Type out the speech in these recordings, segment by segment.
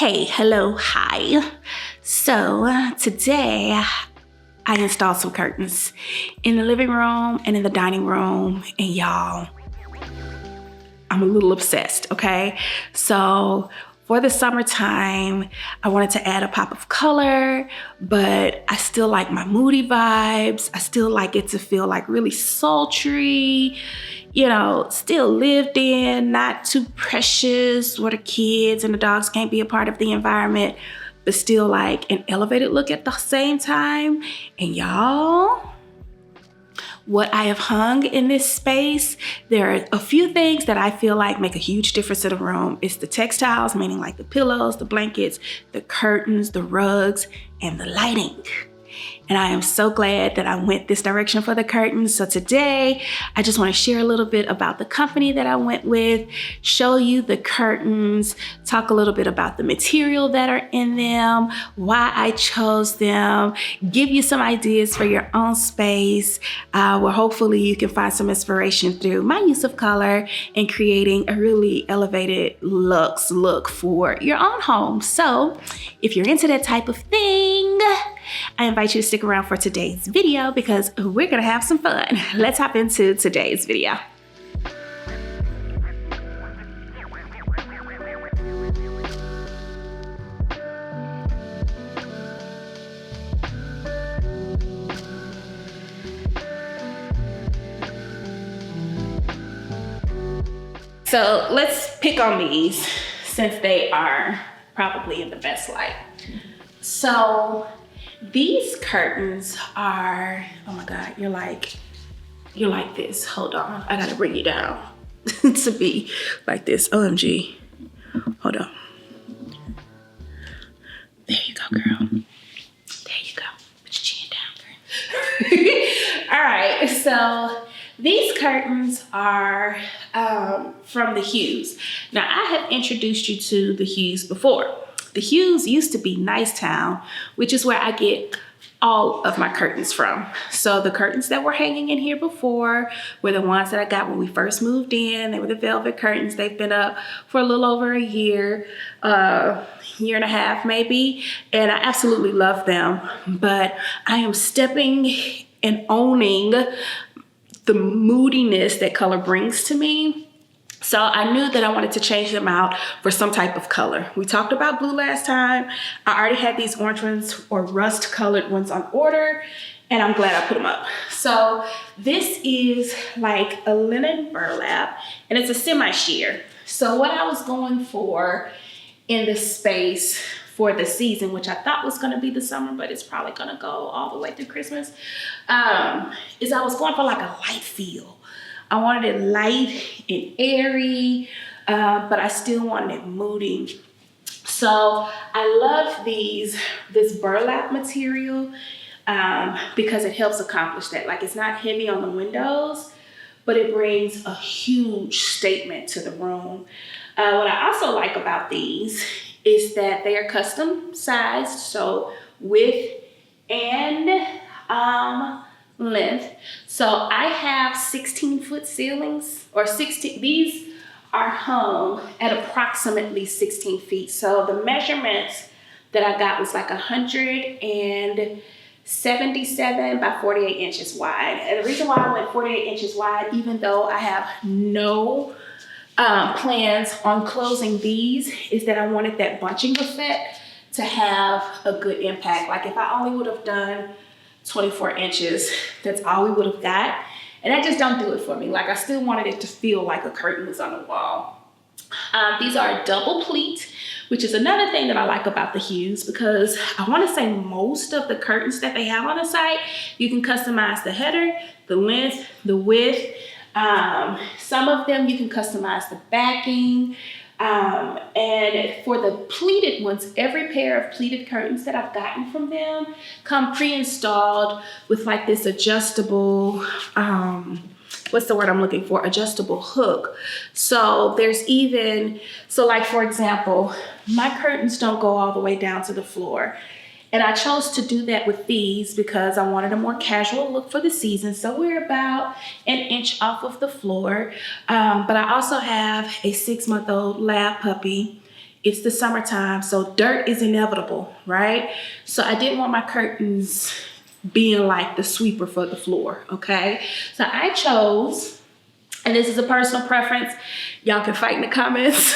Hey, hello, hi. So today I installed some curtains in the living room and in the dining room, and y'all, I'm a little obsessed, okay? So for the summertime, I wanted to add a pop of color, but I still like my Moody vibes. I still like it to feel like really sultry, you know, still lived in, not too precious where the kids and the dogs can't be a part of the environment, but still like an elevated look at the same time. And y'all, what I have hung in this space, there are a few things that I feel like make a huge difference in the room. It's the textiles, meaning like the pillows, the blankets, the curtains, the rugs, and the lighting. And I am so glad that I went this direction for the curtains. So today, I just want to share a little bit about the company that I went with, show you the curtains, talk a little bit about the material that are in them, why I chose them, give you some ideas for your own space, where hopefully you can find some inspiration through my use of color and creating a really elevated look for your own home. So if you're into that type of thing, I invite you to stick around for today's video because we're gonna have some fun. Let's hop into today's video. So let's pick on these since they are probably in the best light. So these curtains are, oh my God, you're like this. Hold on, I gotta bring you down to be like this. OMG, hold on. There you go, girl. There you go, put your chin down, girl. All right, so these curtains are from the Hues. Now I have introduced you to the Hues before. The Hues used to be Nicetown, which is where I get all of my curtains from. So the curtains that were hanging in here before were the ones that I got when we first moved in. They were the velvet curtains. They've been up for a little over a year and a half maybe, and I absolutely love them. But I am stepping and owning the moodiness that color brings to me. So I knew that I wanted to change them out for some type of color. We talked about blue last time. I already had these orange ones or rust colored ones on order, and I'm glad I put them up. So this is like a linen burlap, and it's a semi-sheer. So what I was going for in this space for the season, which I thought was gonna be the summer, but it's probably gonna go all the way through Christmas, is I was going for like a light feel. I wanted it light and airy, but I still wanted it moody. So I love this burlap material because it helps accomplish that. Like, it's not heavy on the windows, but it brings a huge statement to the room. What I also like about these is that they are custom sized, so width and length. So I have 16-foot ceilings, or 16, these are hung at approximately 16 feet. So the measurements that I got was like 177 by 48 inches wide. And the reason why I went 48 inches wide, even though I have no plans on closing these, is that I wanted that bunching effect to have a good impact. Like if I only would have done 24 inches, that's all we would have got. And that just don't do it for me. Like, I still wanted it to feel like a curtain was on the wall. These are double pleat, which is another thing that I like about the Hues, because I want to say most of the curtains that they have on the site, you can customize the header, the length, the width. Some of them you can customize the backing. And for the pleated ones, every pair of pleated curtains that I've gotten from them come pre-installed with like this adjustable, what's the word I'm looking for? Adjustable hook. So there's even, so like for example, my curtains don't go all the way down to the floor. And I chose to do that with these because I wanted a more casual look for the season. So we're about an inch off of the floor. But I also have a 6-month-old lab puppy It's the summertime, so dirt is inevitable, right? So I didn't want my curtains being like the sweeper for the floor, okay? So I chose, and this is a personal preference, y'all can fight in the comments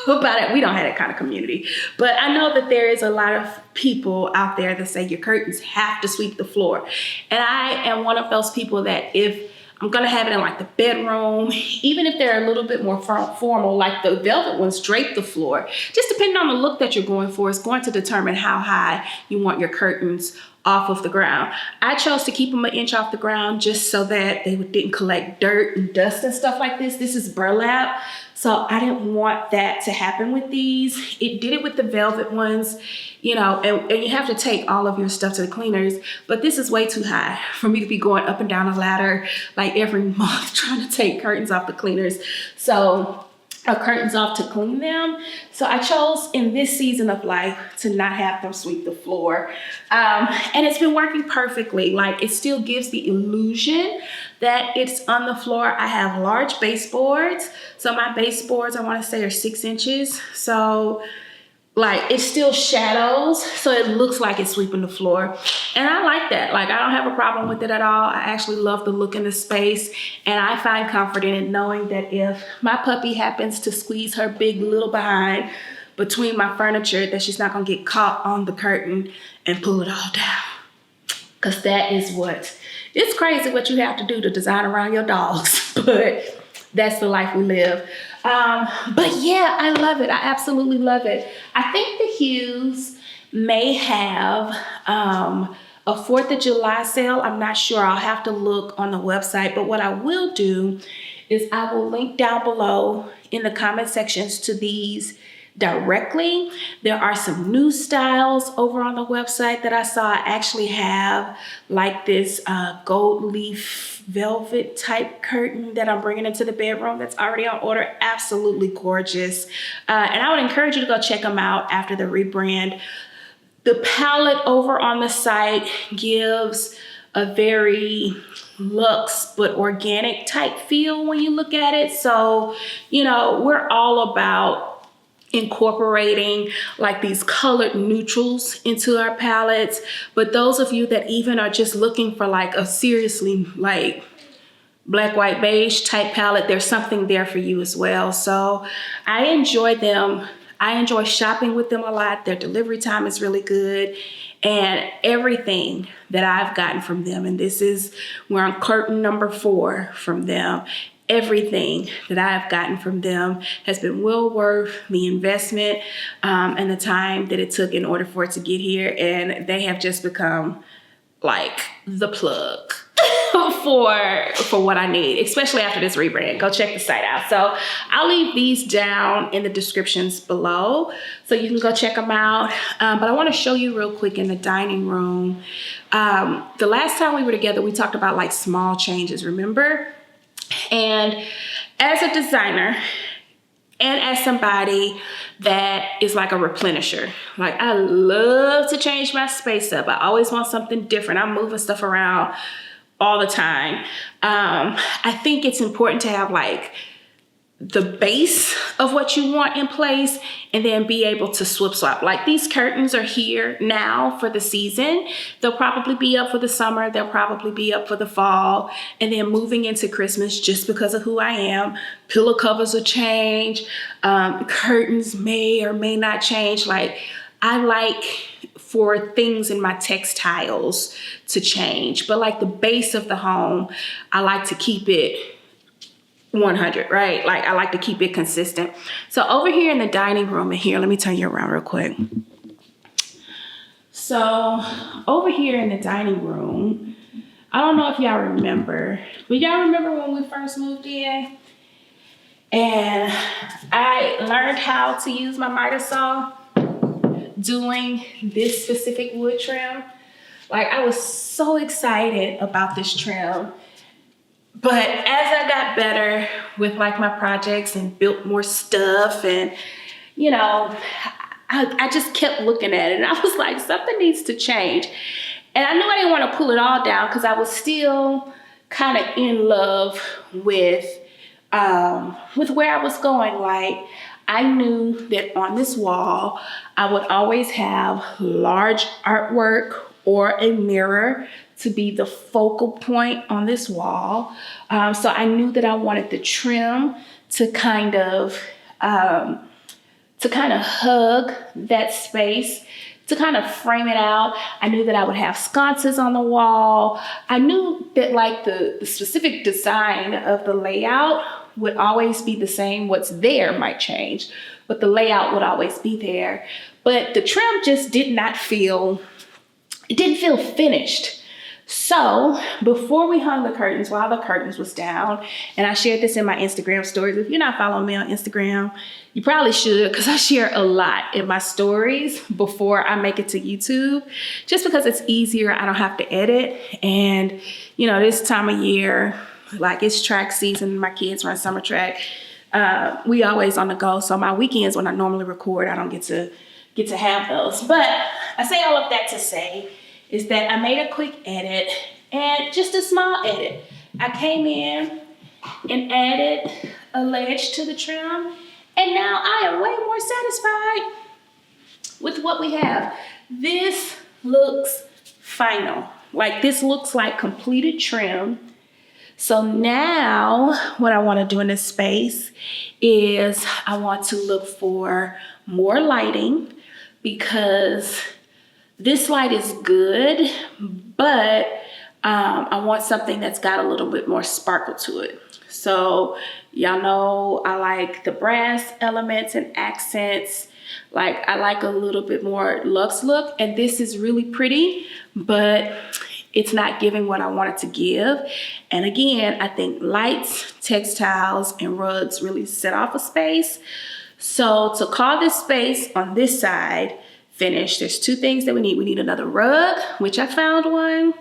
about it. We don't have that kind of community, but I know that there is a lot of people out there that say your curtains have to sweep the floor. And I am one of those people that if I'm gonna have it in like the bedroom, even if they're a little bit more formal, like the velvet ones drape the floor, just depending on the look that you're going for, is going to determine how high you want your curtains off of the ground. I chose to keep them 1 inch off the ground just so that they didn't collect dirt and dust and stuff like this. This is burlap, so I didn't want that to happen with these. It did it with the velvet ones, you know, and you have to take all of your stuff to the cleaners, but this is way too high for me to be going up and down a ladder like every month trying to take curtains off the cleaners. Curtains off to clean them. So I chose in this season of life to not have them sweep the floor. And it's been working perfectly. Like, it still gives the illusion that it's on the floor. I have large baseboards. So my baseboards, I want to say, are 6 inches. So like, it still shadows, so it looks like it's sweeping the floor. And I like that. Like, I don't have a problem with it at all. I actually love the look in the space, and I find comfort in it knowing that if my puppy happens to squeeze her big little behind between my furniture, that she's not gonna get caught on the curtain and pull it all down. Cause that is it's crazy what you have to do to design around your dogs, but that's the life we live. But yeah, I love it. I absolutely love it. I think the Hues may have a 4th of July sale. I'm not sure. I'll have to look on the website. But what I will do is I will link down below in the comment sections to these directly. There are some new styles over on the website that I saw. I actually have like this gold leaf velvet type curtain that I'm bringing into the bedroom that's already on order. Absolutely gorgeous. And I would encourage you to go check them out after the rebrand. The palette over on the site gives a very luxe but organic type feel when you look at it. So, you know, we're all about incorporating like these colored neutrals into our palettes. But those of you that even are just looking for like a seriously like black, white, beige type palette, there's something there for you as well. So I enjoy them. I enjoy shopping with them a lot. Their delivery time is really good. And everything that I've gotten from them, and this is, we're on curtain number 4 from them, everything that I've gotten from them has been well worth the investment and the time that it took in order for it to get here. And they have just become like the plug for what I need, especially after this rebrand. Go check the site out. So I'll leave these down in the descriptions below so you can go check them out. But I want to show you real quick in the dining room. The last time we were together, we talked about like small changes, remember? And as a designer and as somebody that is like a replenisher, like I love to change my space up. I always want something different. I'm moving stuff around all the time. I think it's important to have like the base of what you want in place and then be able to swap. Like these curtains are here now for the season. They'll probably be up for the summer. They'll probably be up for the fall. And then moving into Christmas, just because of who I am, pillow covers will change. Curtains may or may not change. Like I like for things in my textiles to change, but like the base of the home, I like to keep it 100, right? Like I like to keep it consistent. So over here in the dining room, and here, let me turn you around real quick. So over here in the dining room, I don't know if y'all remember, but y'all remember when we first moved in and I learned how to use my miter saw doing this specific wood trim. Like I was so excited about this trim. But as I got better with like my projects and built more stuff and, you know, I just kept looking at it and I was like, something needs to change. And I knew I didn't want to pull it all down because I was still kind of in love with where I was going. Like I knew that on this wall, I would always have large artwork or a mirror to be the focal point on this wall. So I knew that I wanted the trim to kind of hug that space, to kind of frame it out. I knew that I would have sconces on the wall. I knew that like the specific design of the layout would always be the same. What's there might change, but the layout would always be there. But the trim just didn't feel finished. So before we hung the curtains, while the curtains was down, and I shared this in my Instagram stories. If you're not following me on Instagram, you probably should, because I share a lot in my stories before I make it to YouTube, just because it's easier. I don't have to edit. And you know, this time of year, like it's track season, my kids run summer track. We always on the go. So my weekends when I normally record, I don't get to have those. But I say all of that to say is that I made a quick edit, and just a small edit. I came in and added a ledge to the trim, and now I am way more satisfied with what we have. This looks final. Like this looks like completed trim. So now what I want to do in this space is I want to look for more lighting, because this light is good, but I want something that's got a little bit more sparkle to it. So y'all know I like the brass elements and accents. Like I like a little bit more luxe look, and this is really pretty, but it's not giving what I want it to give. And again, I think lights, textiles, and rugs really set off a space. So to call this space on this side finished, there's two things that we need. We need another rug, which I found one.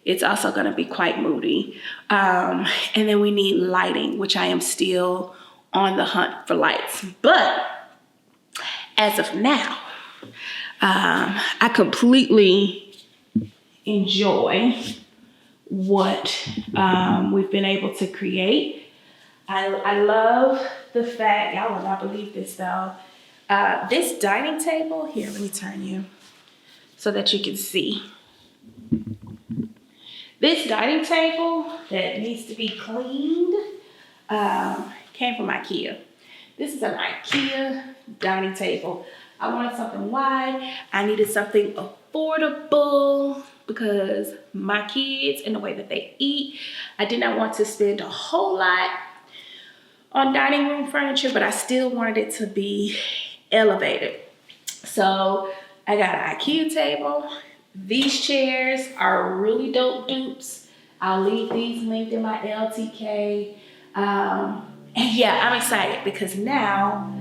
It's also gonna be quite moody. And then we need lighting, which I am still on the hunt for lights. But as of now, I completely enjoy what we've been able to create. I love the fact, y'all will not believe this though, this dining table, here, let me turn you so that you can see. This dining table that needs to be cleaned came from IKEA. This is an IKEA dining table. I wanted something wide. I needed something affordable because my kids and the way that they eat, I did not want to spend a whole lot on dining room furniture, but I still wanted it to be elevated. So I got an IKEA table. These chairs are really dope dupes. I'll leave these linked in my LTK. And yeah, I'm excited because now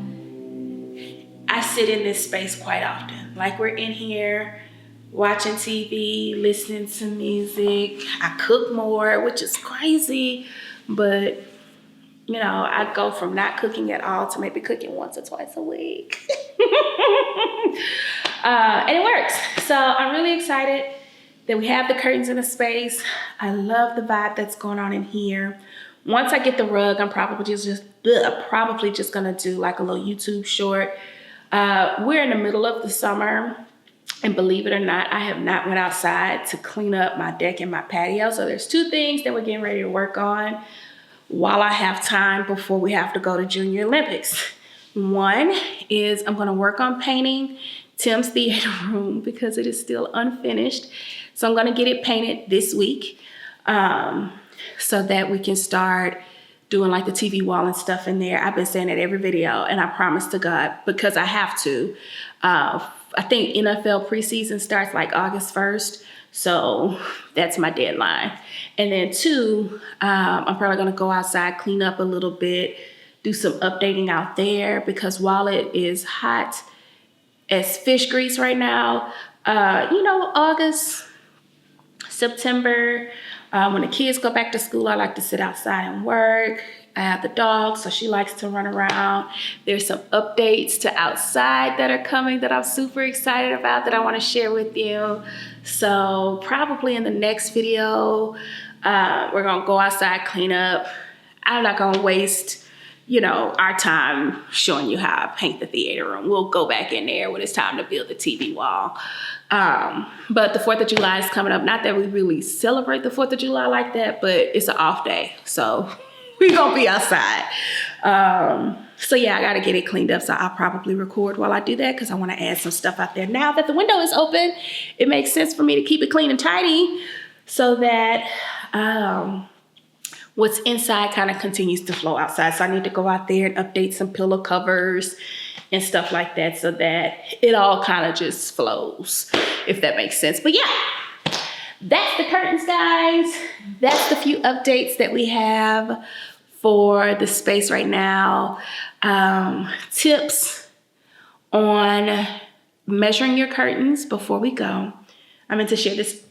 I sit in this space quite often. Like we're in here watching TV, listening to music. I cook more, which is crazy, but you know, I go from not cooking at all to maybe cooking once or twice a week. And it works. So I'm really excited that we have the curtains in the space. I love the vibe that's going on in here. Once I get the rug, I'm probably just gonna do like a little YouTube short. We're in the middle of the summer, and believe it or not, I have not went outside to clean up my deck and my patio. So there's two things that we're getting ready to work on while I have time before we have to go to Junior Olympics. One is I'm gonna work on painting Tim's theater room because it is still unfinished. So I'm gonna get it painted this week so that we can start doing like the TV wall and stuff in there. I've been saying that every video, and I promise to God, because I have to. I think NFL preseason starts like August 1st. So that's my deadline. And then two, I'm probably gonna go outside, clean up a little bit, do some updating out there, because while it is hot as fish grease right now, you know, August, September, when the kids go back to school, I like to sit outside and work. I have the dog, so she likes to run around. There's some updates to outside that are coming that I'm super excited about that I want to share with you. So probably in the next video, we're going to go outside, clean up. I'm not going to waste you know, our time showing you how I paint the theater room. We'll go back in there when it's time to build the TV wall. But the 4th of July is coming up. Not that we really celebrate the 4th of July like that, but it's an off day. So we're going to be outside. So yeah, I got to get it cleaned up. So I'll probably record while I do that because I want to add some stuff out there. Now that the window is open, it makes sense for me to keep it clean and tidy so that what's inside kind of continues to flow outside. So I need to go out there and update some pillow covers and stuff like that so that it all kind of just flows, if that makes sense. But yeah, that's the curtains, guys. That's the few updates that we have for the space right now. Tips on measuring your curtains before we go. I meant to share this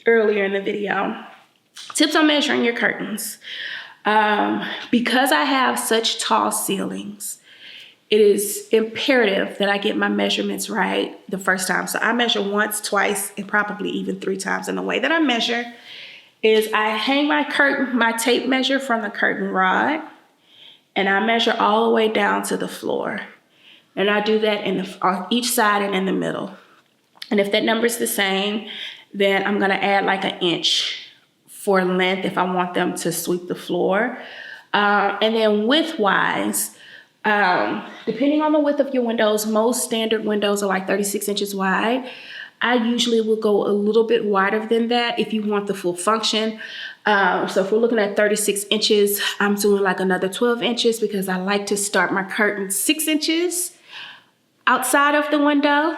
earlier in the video. Tips on measuring your curtains. Because I have such tall ceilings, it is imperative that I get my measurements right the first time. So I measure once, twice, and probably even 3 times. And the way that I measure is I hang my tape measure from the curtain rod, and I measure all the way down to the floor. And I do that on each side and in the middle. And if that number is the same, then I'm gonna add like an inch for length if I want them to sweep the floor. And then width-wise, depending on the width of your windows, most standard windows are like 36 inches wide. I usually will go a little bit wider than that if you want the full function. So if we're looking at 36 inches, I'm doing like another 12 inches because I like to start my curtain 6 inches outside of the window.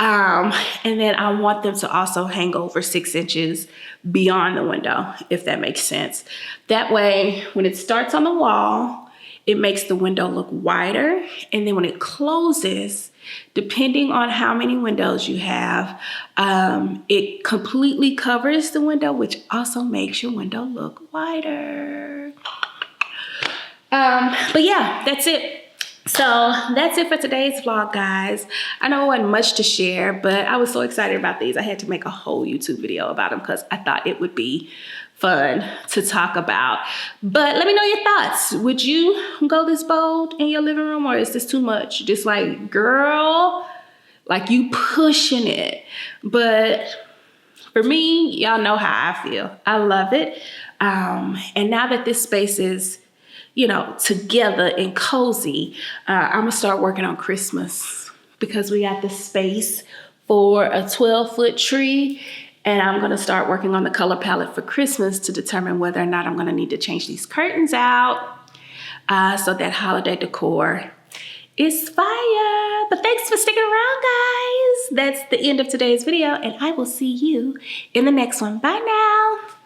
And then I want them to also hang over 6 inches beyond the window, if that makes sense. That way, when it starts on the wall, it makes the window look wider. And then when it closes, depending on how many windows you have, it completely covers the window, which also makes your window look wider. But yeah, that's it. So that's it for today's vlog, guys. I know it wasn't much to share, but I was so excited about these. I had to make a whole YouTube video about them because I thought it would be fun to talk about. But let me know your thoughts. Would you go this bold in your living room, or is this too much? Just like, girl, like you pushing it. But for me, y'all know how I feel. I love it. And now that this space is, you know, together and cozy, I'm gonna start working on Christmas because we got the space for a 12-foot tree, and I'm gonna start working on the color palette for Christmas to determine whether or not I'm gonna need to change these curtains out so that holiday decor is fire. But thanks for sticking around, guys. That's the end of today's video, and I will see you in the next one. Bye now.